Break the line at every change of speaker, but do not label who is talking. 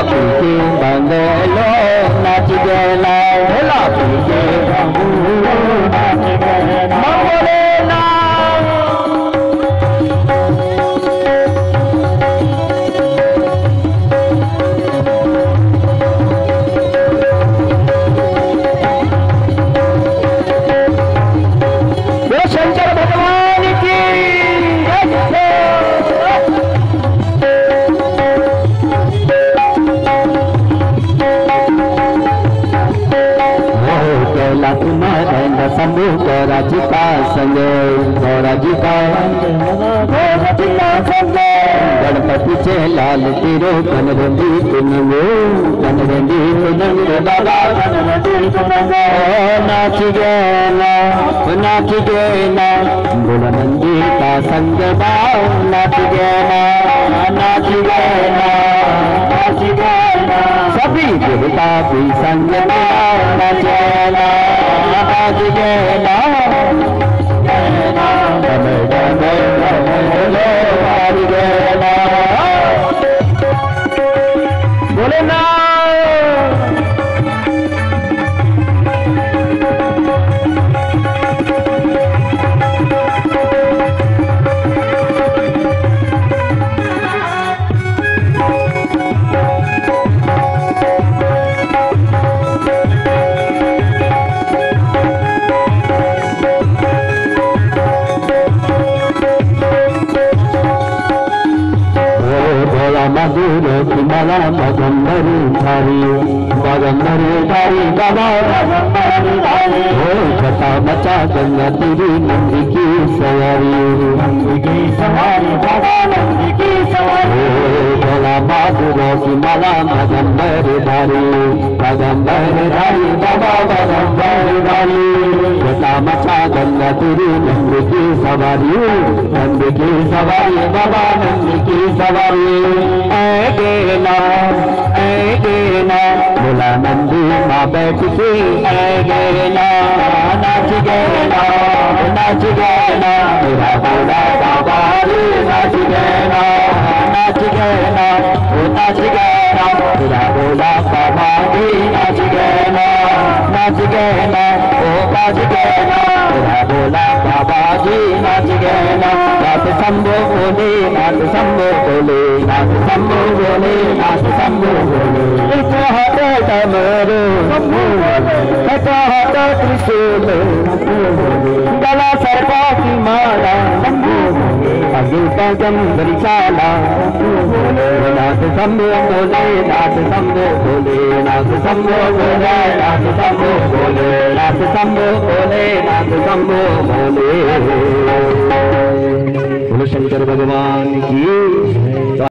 P के bungalow नाच गेला, भोला पी के बंगलो नाच गेला। शंकर भगवान की कैला तुम्हारे शंभु गौराजी का संग, गौराजी का संग गणपति से लाल तेरो कनरंदी तुनगो, कनरंदी तुनगो बाबा कनरंदी तुनगो। नाच गेला नाच गेला बोला नंदी का संग बाओ, नाच गेला नाच गेला नाच गेला। सभी देवता भी संग में नाच गेला नाच गेला। बोले ना मधुर की माला मगंबरी धारी, मगंबरी धारी बाबा मगंबरी धारी। हो छटा मचा गंगा तेरी नंदी की सवारी, नंदी की सवारी बाबा नंदी की सवारी। हो भोला मधुर की माला मगंबरी धारी, मगंबरी धारी बाबा मगंबरी धारी। छटा मचा गंगा तेरी नंदी की सवारी, नंदी की सवारी बाबा नंदी की सवारी। ऐ गेना बोला नंदी माँ बैठ के, ऐ गेना नाच गेना नाच गेना मेरा बोला बाबा रे, नाच गेना नाच गेना ओ नाच गेना मेरा बोला बाबा रे, नाच गेना नाच गेना ओ नाच गेना मेरा बोला बाबा जी, नाच गेना। नाच शंभो बोले नाच शंभो बोले नाच शंभो बोले नाच शंभो बोले। एक हाथ डमरू एक हाथ त्रिशूल, गला सर्पा की माला, अगे पगम बरिशाला। नाच शंभो बोले नाच शंभो बोले नाच शंभो बोले नाच शंभो बोले नाच शंभो बोले नाच शंभो बोले। शंकर भगवान की